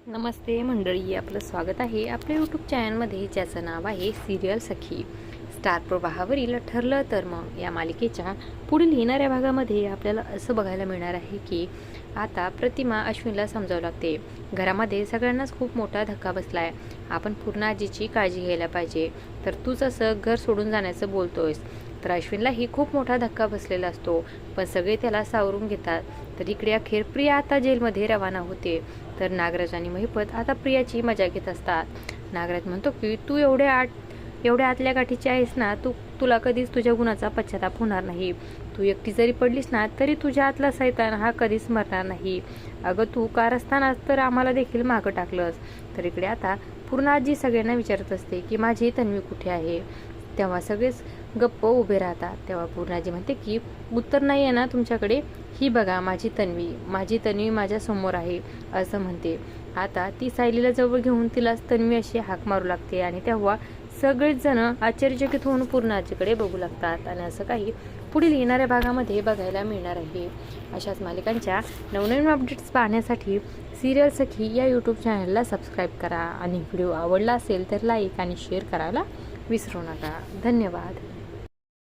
नमस्ते मंडळी, आपलं स्वागत आहे आपल्या यूट्यूब चॅनलमध्ये, ज्याचं नाव आहे सिरियल सखी. स्टार प्रवाहावरील ठरलं तर मग या मालिकेच्या पुढील येणाऱ्या भागामध्ये आपल्याला असं बघायला मिळणार आहे की आता प्रतिमा अश्विनला समजावं लागते. घरामध्ये सगळ्यांनाच खूप मोठा धक्का बसला आहे. आपण पूर्ण आजीची काळजी घ्यायला पाहिजे. तर तूच असं घर सोडून जाण्याचं बोलतोयस. तर अश्विनलाही खूप मोठा धक्का बसलेला असतो, पण सगळे त्याला सावरून घेतात. तर इकडे अखेर प्रिया आता जेलमध्ये रवाना होते. तर नागराज आणि महिपत आता प्रियाची मजा घेत असतात. नागराज म्हणतो की तू एवढ्या आतल्या गाठीची आहेस ना, तुला कधीच तुझ्या गुणाचा पश्चाताप होणार नाही. तू एकटी जरी पडलीस ना तरी तुझ्या आतला सैतान हा कधीच मरणार नाही. अगं तू कार असतानाच तर आम्हाला देखील मागं टाकलंस. तर इकडे आता पूर्ण आजी सगळ्यांना विचारत असते की माझी तन्वी कुठे आहे. तेव्हा सगळेच गप्प उभे राहतात. तेव्हा पूर्णाजी म्हणते की उत्तर नाही आहे ना तुमच्याकडे, ही बघा माझी तन्वी माझ्या समोर आहे असं म्हणते. आता ती सायलीला जवळ घेऊन तिला तन्वी अशी हाक मारू लागते आणि तेव्हा सगळेच जण आश्चर्यचकित होऊन पूर्णाजीकडे बघू लागतात. आणि असं काही पुढील येणाऱ्या भागामध्ये बघायला मिळणार आहे. अशाच मालिकांच्या नवनवीन अपडेट्स पाहण्यासाठी सिरियल सखी या यूट्यूब चॅनलला सबस्क्राईब करा आणि व्हिडिओ आवडला असेल तर लाईक आणि शेअर करायला विसरू नका. धन्यवाद.